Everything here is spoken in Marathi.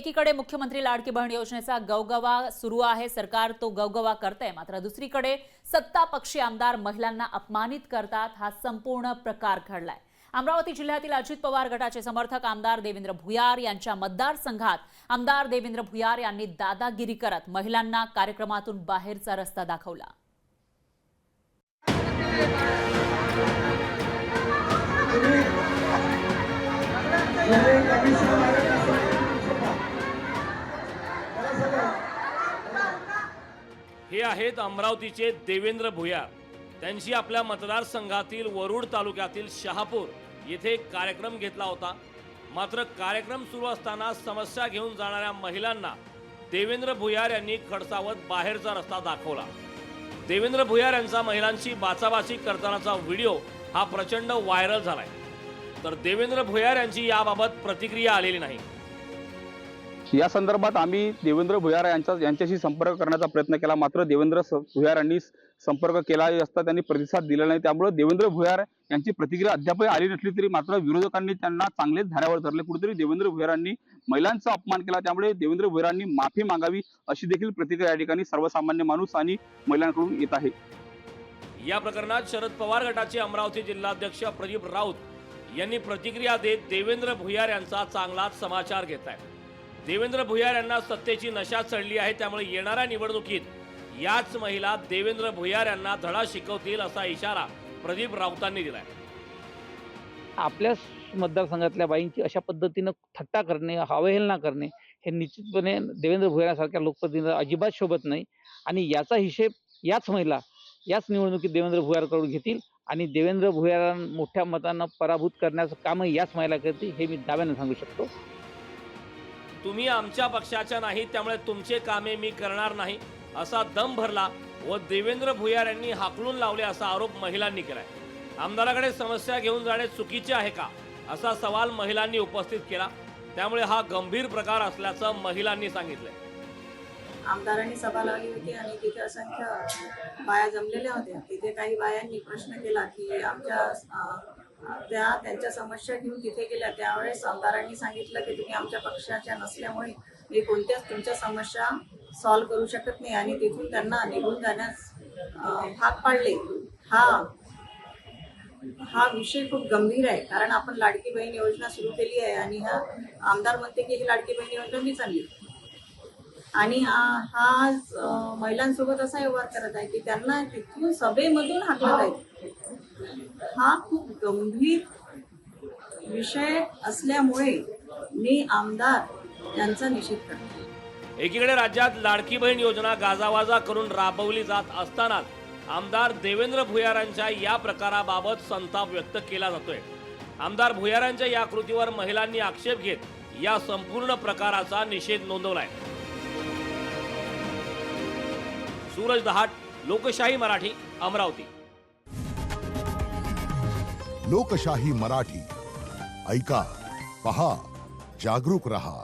एकीकडे मुख्यमंत्री लाडकी बहीण योजनेचा गवगवा सुरू आहे, सरकार तो गवगवा करते, मात्र दुसरीकडे सत्ता पक्षी आमदार महिलांना अपमानित करतात। हा संपूर्ण प्रकार घडलाय। अमरावती जिल्ह्यातील अजित पवार गटाचे समर्थक आमदार देवेंद्र भुयार यांच्या मतदारसंघात आमदार देवेंद्र भुयार यांनी दादागिरी करत महिलांना कार्यक्रमातून बाहेरचा रस्ता दाखवला। हे आहेत अमरावतीचे देवेंद्र भुयार। त्यांची आपल्या मतदारसंघातील वरुड तालुक्यातील शहापूर येथे कार्यक्रम घेतला होता। मात्र कार्यक्रम सुरू असताना समस्या घेऊन जाणाऱ्या महिलांना देवेंद्र भुयार यांनी खडसावत बाहेरचा रस्ता दाखवला। देवेंद्र भुयार यांचा महिलांची बाचाबाची करतानाचा व्हिडिओ हा प्रचंड व्हायरल झालाय। तर देवेंद्र भुयार यांची याबाबत प्रतिक्रिया आलेली नाही। या संदर्भात आम्ही देवेंद्र भुयार यांच्याशी संपर्क करण्याचा प्रयत्न केला, मात्र देवेंद्र भुयार यांनी संपर्क केला असता त्यांनी प्रतिसाद दिला नाही। त्यामुळे देवेंद्र भुयार यांची प्रतिक्रिया अद्याप आली नसली तरी मात्र विरोधकांनी त्यांना चांगलेच धाऱ्यावर धरले। कुठेतरी देवेंद्र भुयारांनी महिलांचा अपमान केला, त्यामुळे देवेंद्र भुयारांनी माफी मागावी अशी देखील प्रतिक्रिया या ठिकाणी सर्वसामान्य माणूस आणि महिलांकडून येत आहे। या प्रकरणात शरद पवार गटाचे अमरावती जिल्हाध्यक्ष प्रदीप राऊत यांनी प्रतिक्रिया देत देवेंद्र भुयार यांचा चांगलाच समाचार घेतलाय। देवेंद्र भुयार यांना सत्तेची नशा चढली आहे, त्यामुळे येणाऱ्या निवडणुकीत याच महिला देवेंद्र भुयार यांना धडा शिकवतील असा इशारा प्रदीप राऊतांनी दिलाय। आपल्या मतदारसंघातल्या बाईंची अशा पद्धतीने थट्टा करणे, अवहेलना करणे हे निश्चितपणे देवेंद्र भुयारांसारख्या लोकप्रतिनिधींना अजिबात शोभत नाही आणि याचा हिशेब याच महिला याच निवडणुकीत देवेंद्र भुयारकडून घेतील आणि देवेंद्र भुयारांना मोठ्या मतांना पराभूत करण्याचं काम याच महिला करतील हे मी दाव्याने सांगू शकतो। तुम्ही आमच्या पक्षाच्या नाही, त्यामुळे तुमचे कामे मी करणार नाही असा दम भरला व देवेंद्र भुयार यांनी हाकलून लावले असा आरोप महिलांनी केलाय। आमदाराकडे समस्या घेऊन जाणे चुकीचे आहे का असा सवाल महिलांनी उपस्थित केला। त्यामुळे हा गंभीर प्रकार असल्याचं महिलांनी सांगितलंय। आमदारांनी सभा लावली होती आणि तिथे असंख्य बाया जमलेल्या होत्या। तिथे काही बायांनी प्रश्न केला की त्यांच्या समस्या घेऊन तिथे गेल्या। त्यावेळेस आमदारांनी सांगितलं की तुम्ही आमच्या पक्षाच्या नसल्यामुळे मी कोणत्याच तुमच्या समस्या सॉल्व्ह करू शकत नाही आणि तिथून त्यांना निघून जाण्यास भाग पाडले। हा विषय खूप गंभीर आहे, कारण आपण लाडकी बहीण योजना सुरू केली आहे आणि हा आमदार म्हणते की ही लाडकी बहीण योजना मीच आणली आणि हा महिलांसोबत असा व्यवहार करत आहे की त्यांना तिथून सभेमधून हाकलत आहे। हा खूप गंभीर विषय असल्यामुळे मी आमदार यांचा निषेध करतो। एकीकडे राज्यात लाडकी बहीण योजना गाजावाजा करून राबवली जात असताना आमदार देवेंद्र भुयारांच्या या प्रकाराबाबत संताप व्यक्त केला जातोय। आमदार भुयारांच्या या कृतीवर महिलांनी आक्षेप घेत या संपूर्ण प्रकाराचा निषेध नोंदवलाय। सूरज दहाट, लोकशाही मराठी, अमरावती। लोकशाही मराठी ऐका, पहा, जागरूक रहा।